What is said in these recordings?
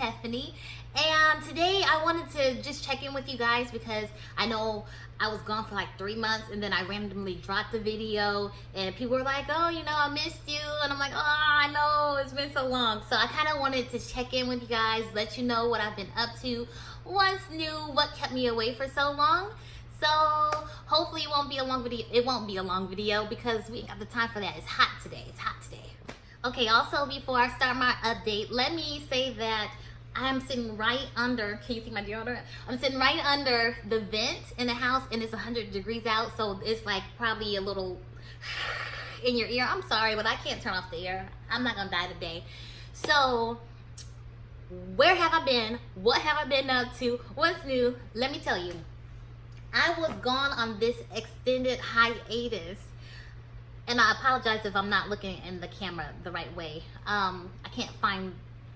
Tephaney, and today I wanted to just check in with you guys because I know I was gone for like 3 months and then I randomly dropped the video and people were like, oh, you know, I missed you, and I'm like, oh, I know, it's been so long. So I kind of wanted to check in with you guys, let you know what I've been up to, what's new, what kept me away for so long. So hopefully it won't be a long video. It won't be a long video because we ain't got the time for that. It's hot today. It's hot today. Okay, also before I start my update, let me say that I'm sitting right under, can you see my deodorant? I'm sitting right under the vent in the house and it's 100 degrees out, so it's like probably a little in your ear. I'm sorry, but I can't turn off the air. I'm not gonna die today. So where have I been? What have I been up to? What's new? Let me tell you. I was gone on this extended hiatus, and I apologize if I'm not looking in the camera the right way. I can't find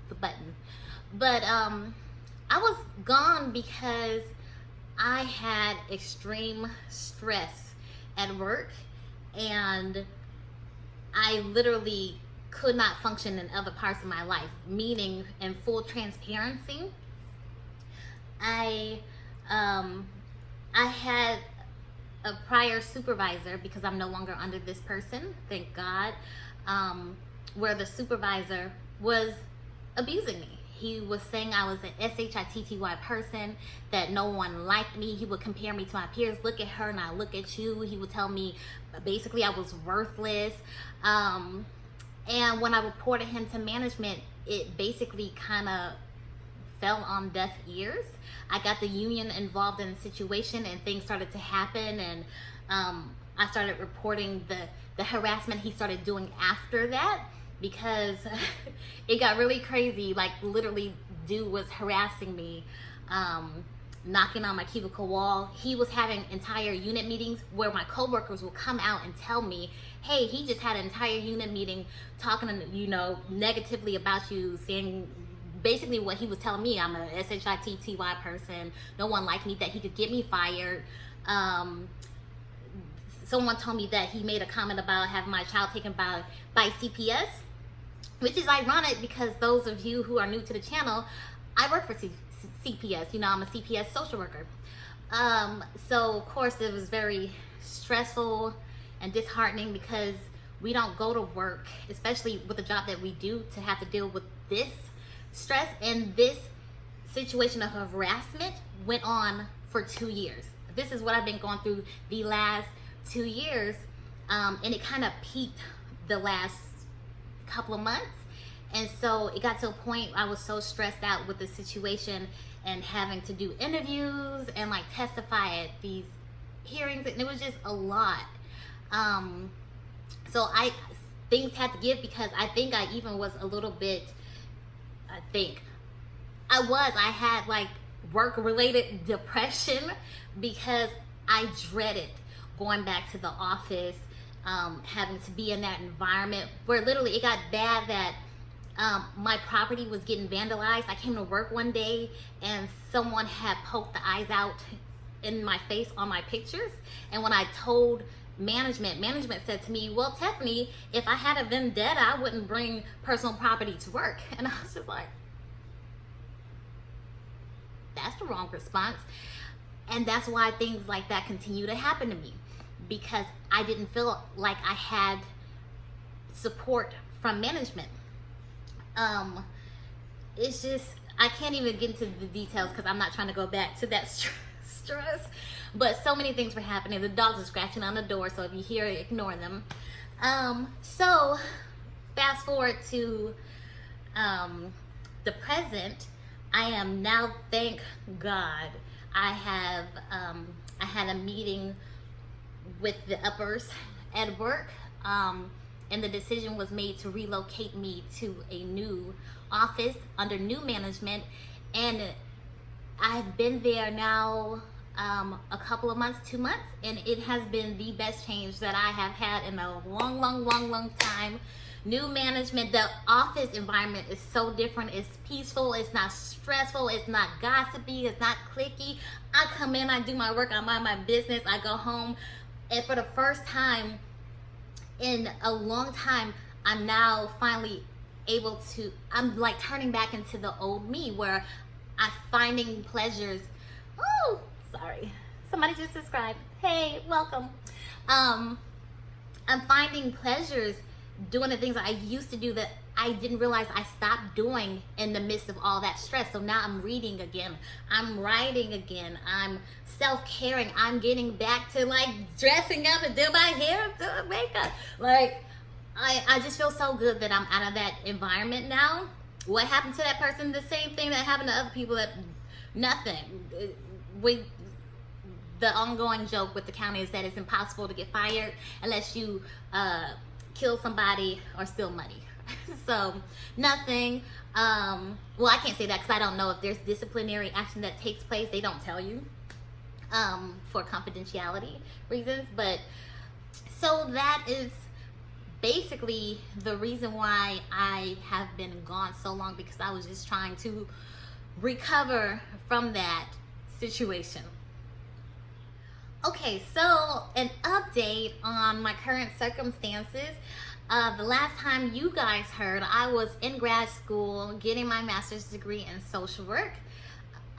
the button, but I was gone because I had extreme stress at work, and I literally could not function in other parts of my life. Meaning, in full transparency, I had a prior supervisor, because I'm no longer under this person, thank God, where the supervisor was abusing me. He was saying I was an SHITTY person, that no one liked me. He would compare me to my peers. Look at her and I look at you. He would tell me basically I was worthless. And when I reported him to management, it basically kind of fell on deaf ears. I got the union involved in the situation and things started to happen, and I started reporting the harassment he started doing after that, because it got really crazy. Like, literally, dude was harassing me, knocking on my cubicle wall. He was having entire unit meetings where my coworkers will come out and tell me, hey, he just had an entire unit meeting talking, you know, negatively about you, saying basically what he was telling me, I'm a SHITTY person, no one liked me, that he could get me fired. Someone told me that he made a comment about having my child taken by CPS, which is ironic because those of you who are new to the channel, I work for CPS. You know, I'm a CPS social worker. So of course it was very stressful and disheartening because we don't go to work, especially with the job that we do, to have to deal with this stress. And this situation of harassment went on for 2 years. This is what I've been going through the last 2 years, and it kind of peaked the last couple of months. And so it got to a point I was so stressed out with the situation and having to do interviews and like testify at these hearings, and it was just a lot. So things had to give, because I think I even was a little bit, I had like work-related depression because I dreaded going back to the office, having to be in that environment where literally it got bad that my property was getting vandalized. I came to work one day and someone had poked the eyes out in my face on my pictures, and when I told management said to me, well, Tephaney, if I had a vendetta, I wouldn't bring personal property to work. And I was just like, that's the wrong response. And that's why things like that continue to happen to me, because I didn't feel like I had support from management. It's just, I can't even get into the details because I'm not trying to go back to that stress, but so many things were happening. The dogs are scratching on the door, so if you hear it, ignore them. So fast forward to the present. I am now, thank God, I had a meeting with the uppers at work, and the decision was made to relocate me to a new office under new management. And I've been there now a couple of months, 2 months, and it has been the best change that I have had in a long time. New management, the office environment is so different. It's peaceful, it's not stressful, it's not gossipy, it's not cliquey. I come in, I do my work, I mind my business, I go home, and for the first time in a long time, I'm now finally I'm like turning back into the old me where I'm finding pleasures. Oh, sorry. Somebody just subscribed. Hey, welcome. I'm finding pleasures doing the things that I used to do that I didn't realize I stopped doing in the midst of all that stress. So now I'm reading again. I'm writing again. I'm self-caring. I'm getting back to like dressing up and doing my hair, doing makeup. Like, I just feel so good that I'm out of that environment now. What happened to that person? The same thing that happened to other people. That nothing. The ongoing joke with the county is that it's impossible to get fired unless you kill somebody or steal money. So nothing. Well, I can't say that because I don't know if there's disciplinary action that takes place. They don't tell you for confidentiality reasons. But so that is basically the reason why I have been gone so long, because I was just trying to recover from that situation. Okay, so an update on my current circumstances. The last time you guys heard, I was in grad school getting my master's degree in social work.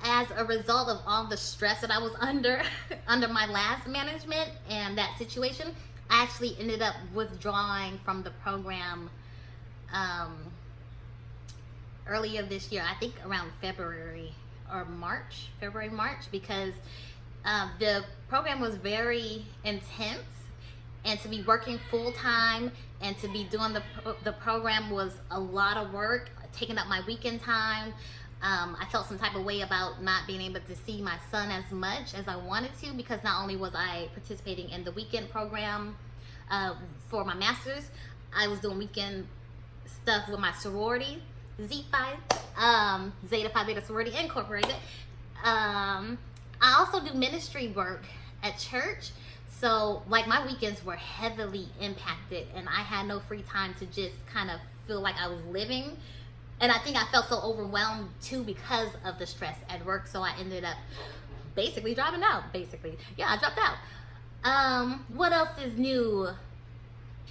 As a result of all the stress that I was under my last management and that situation, I actually ended up withdrawing from the program earlier this year. I think around February, March, because the program was very intense, and to be working full-time and to be doing the program was a lot of work, taking up my weekend time. I felt some type of way about not being able to see my son as much as I wanted to, because not only was I participating in the weekend program for my master's, I was doing weekend stuff with my sorority, Z5, Zeta Phi Beta Sorority Incorporated. I also do ministry work at church. So like my weekends were heavily impacted, and I had no free time to just kind of feel like I was living. And I think I felt so overwhelmed too because of the stress at work. So I ended up basically dropping out. Yeah, I dropped out. What else is new?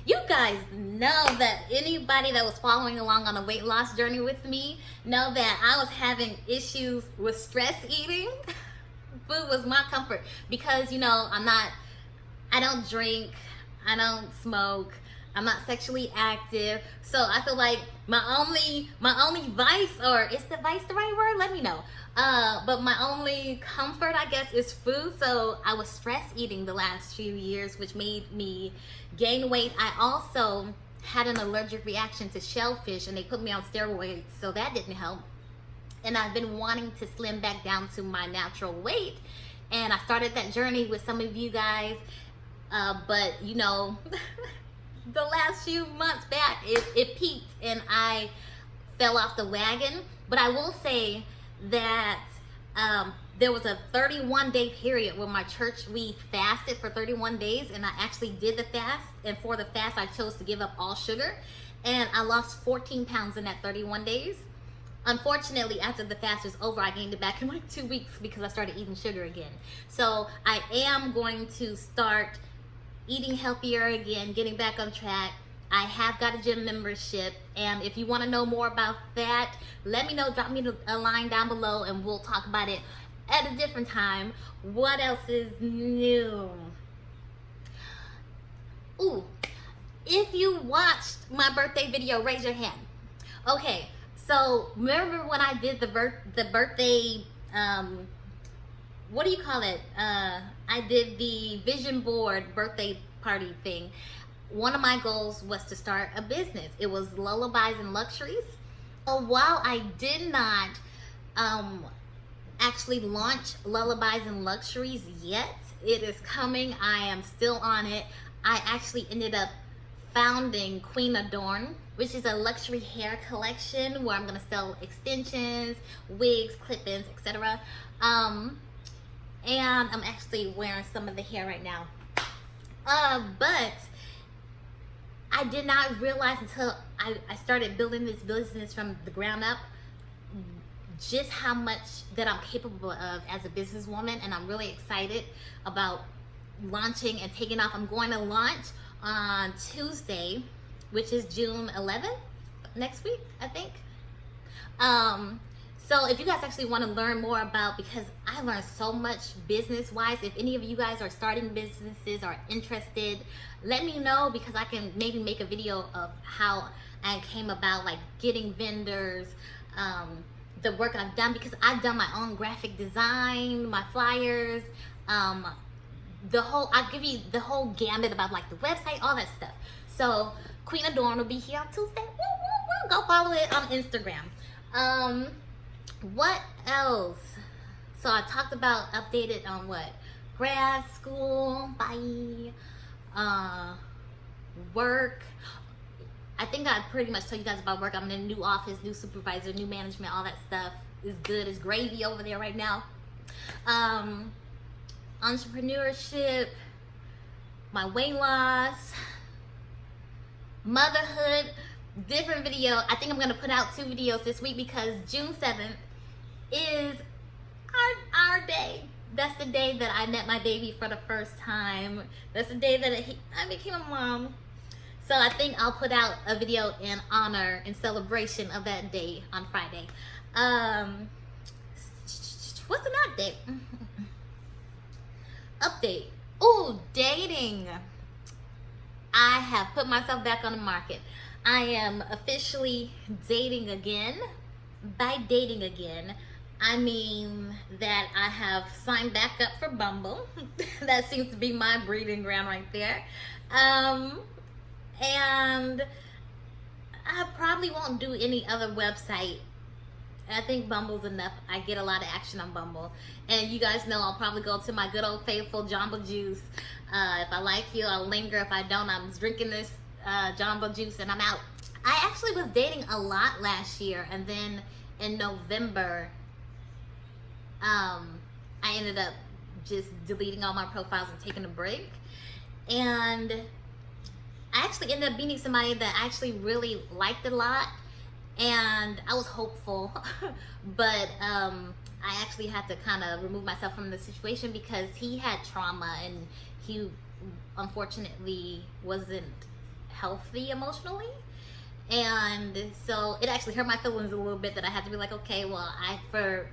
You guys know that anybody that was following along on a weight loss journey with me know that I was having issues with stress eating. Food was my comfort because, you know, I don't drink, I don't smoke, I'm not sexually active. So I feel like my only vice, or is the vice the right word? Let me know. But my only comfort, I guess, is food. So I was stress eating the last few years, which made me gain weight. I also had an allergic reaction to shellfish, and they put me on steroids, so that didn't help. And I've been wanting to slim back down to my natural weight, and I started that journey with some of you guys. But you know, the last few months back, it peaked and I fell off the wagon. But I will say that there was a 31-day period where my church, we fasted for 31 days, and I actually did the fast. And for the fast, I chose to give up all sugar, and I lost 14 pounds in that 31 days. Unfortunately, after the fast was over, I gained it back in like 2 weeks because I started eating sugar again. So I am going to start eating healthier again, getting back on track. I have got a gym membership, and if you want to know more about that, let me know. Drop me a line down below and we'll talk about it at a different time. What else is new? Ooh, if you watched my birthday video, raise your hand. Okay, so remember when I did the birthday, what do you call it? I did the vision board birthday party thing. One of my goals was to start a business. It was Lullabies and Luxuries. So while I did not actually launch Lullabies and Luxuries yet, it is coming. I am still on it. I actually ended up founding Queen Adorn, which is a luxury hair collection where I'm gonna sell extensions, wigs, clip-ins, etc. And I'm actually wearing some of the hair right now. But I did not realize until I started building this business from the ground up just how much that I'm capable of as a businesswoman, and I'm really excited about launching and taking off. I'm going to launch on Tuesday, which is June 11th. next week, I think. So if you guys actually want to learn more about, because I learned so much business wise, if any of you guys are starting businesses or interested, let me know, because I can maybe make a video of how I came about like getting vendors, the work I've done, because I've done my own graphic design, my flyers, I'll give you the whole gamut about like the website, all that stuff. So Queen Adorn will be here on Tuesday. Woo, woo, woo. Go follow it on Instagram. What else? So I talked about, updated on what? Grad school, bye. Work. I think I pretty much told you guys about work. I'm in a new office, new supervisor, new management, all that stuff is good. It's gravy over there right now. Entrepreneurship, my weight loss, motherhood, different video. I think I'm gonna put out 2 videos this week, because June 7th is our day. That's the day that I met my baby for the first time. That's the day that I became a mom. So I think I'll put out a video in honor, in celebration of that day on Friday. What's an update? Update. Oh, dating. I have put myself back on the market. I am officially dating again. By dating again, I mean that I have signed back up for Bumble. That seems to be my breeding ground right there. And I probably won't do any other website. I think Bumble's enough. I get a lot of action on Bumble. And you guys know I'll probably go to my good old faithful Jamba Juice. If I like you, I'll linger. If I don't, I'm drinking this Jamba Juice and I'm out. I actually was dating a lot last year, and then in November, I ended up just deleting all my profiles and taking a break. And I actually ended up meeting somebody that I actually really liked a lot, and I was hopeful, but I actually had to kind of remove myself from the situation because he had trauma and he unfortunately wasn't healthy emotionally. And so it actually hurt my feelings a little bit that I had to be like, okay, well, for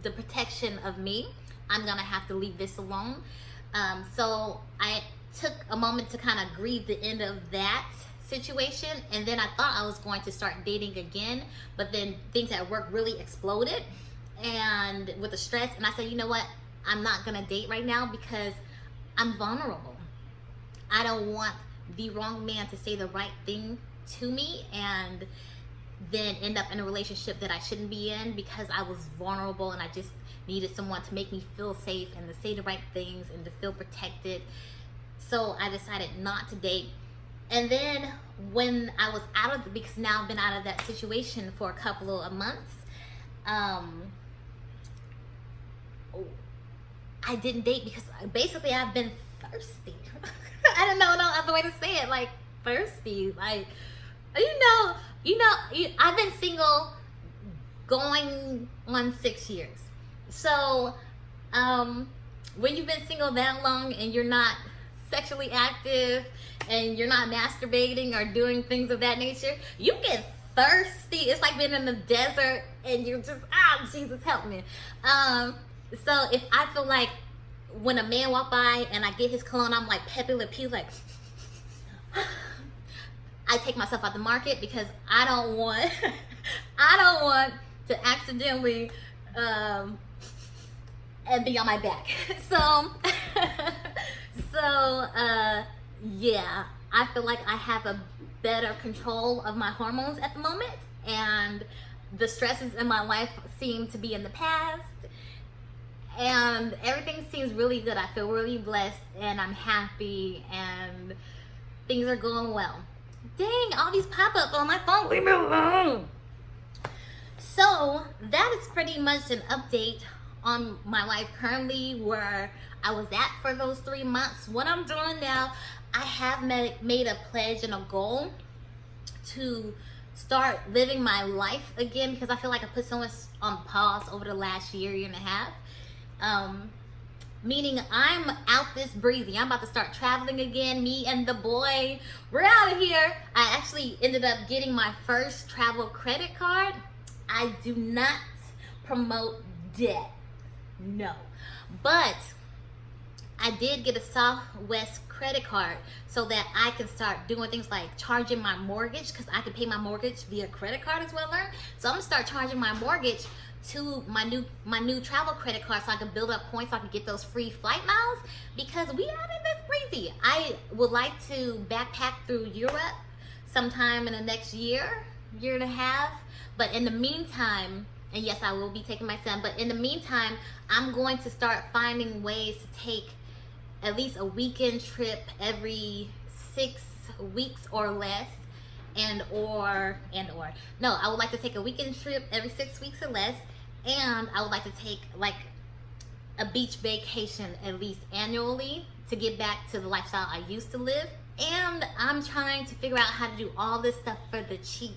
the protection of me, I'm gonna have to leave this alone. So I took a moment to kind of grieve the end of that situation, and then I thought I was going to start dating again, but then things at work really exploded and with the stress, and I said, you know what, I'm not gonna date right now because I'm vulnerable. I don't want the wrong man to say the right thing to me and then end up in a relationship that I shouldn't be in because I was vulnerable and I just needed someone to make me feel safe and to say the right things and to feel protected. So I decided not to date. And then when I was out of because now I've been out of that situation for a couple of months, I didn't date because basically I've been thirsty. I don't know no other way to say it, like thirsty. Like, I've been single going on 6 years. So when you've been single that long and you're not sexually active and you're not masturbating or doing things of that nature, you get thirsty. It's like being in the desert and you're just, Jesus help me. So if I feel like when a man walk by and I get his cologne, I'm like Pepe Le Pew, like I take myself out the market because I don't want to accidentally and be on my back. Yeah, I feel like I have a better control of my hormones at the moment, and the stresses in my life seem to be in the past, and everything seems really good. I feel really blessed and I'm happy and things are going well. Dang, all these pop-ups on my phone, leave me alone. So that is pretty much an update on my life currently, where I was at for those 3 months. What I'm doing now, I have made a pledge and a goal to start living my life again, because I feel like I put so much on pause over the last year and a half. meaning I'm out this breezy. I'm about to start traveling again, me and the boy. We're out of here. I actually ended up getting my first travel credit card. I do not promote debt, no. But I did get a Southwest credit card so that I can start doing things like charging my mortgage, because I can pay my mortgage via credit card as well. So I'm gonna start charging my mortgage to my new travel credit card so I can build up points so I can get those free flight miles, because we out in this breezy. I would like to backpack through Europe sometime in the next year and a half. But in the meantime, and yes, I will be taking my son, but in the meantime, I'm going to start finding ways to take at least a weekend trip every 6 weeks or less, no, I would like to take a weekend trip every 6 weeks or less, and I would like to take like a beach vacation at least annually to get back to the lifestyle I used to live. And I'm trying to figure out how to do all this stuff for the cheap.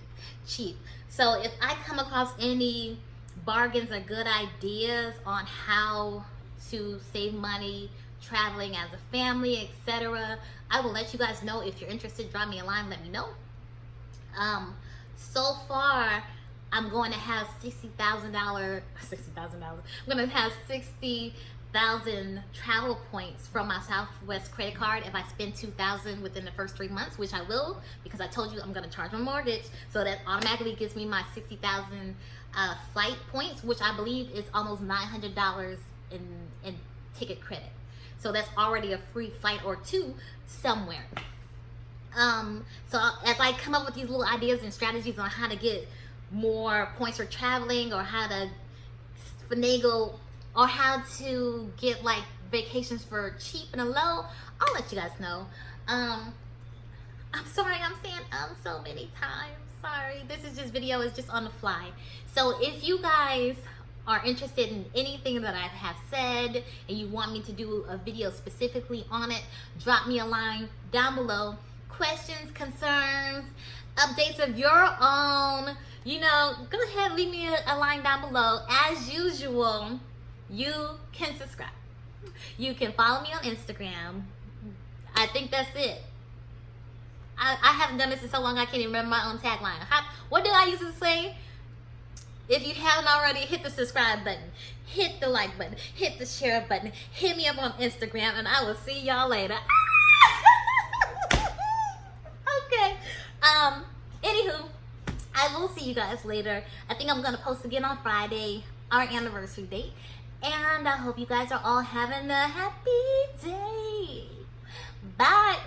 So if I come across any bargains or good ideas on how to save money traveling as a family, etc., I will let you guys know. If you're interested, drop me a line, let me know. So far I'm going to have $60,000. I'm going to have 60,000 travel points from my Southwest credit card if I spend $2,000 within the first 3 months, which I will, because I told you I'm going to charge my mortgage. So that automatically gives me my 60,000 flight points, which I believe is almost $900 in ticket credit. So that's already a free flight or two somewhere. So as I come up with these little ideas and strategies on how to get more points for traveling, or how to finagle, or how to get like vacations for cheap and low, I'll let you guys know. I'm sorry I'm saying so many times. Sorry, this video is just on the fly. So if you guys are interested in anything that I have said and you want me to do a video specifically on it, drop me a line down below. Questions, concerns, updates of your own, go ahead, leave me a line down below. As usual, you can subscribe. You can follow me on Instagram. I think that's it. I haven't done this in so long I can't even remember my own tagline. What did I used to say? If you haven't already, hit the subscribe button, hit the like button, hit the share button, hit me up on Instagram, and I will see y'all later. Okay. Anywho, I will see you guys later. I think I'm gonna post again on Friday, our anniversary date. And I hope you guys are all having a happy day. Bye.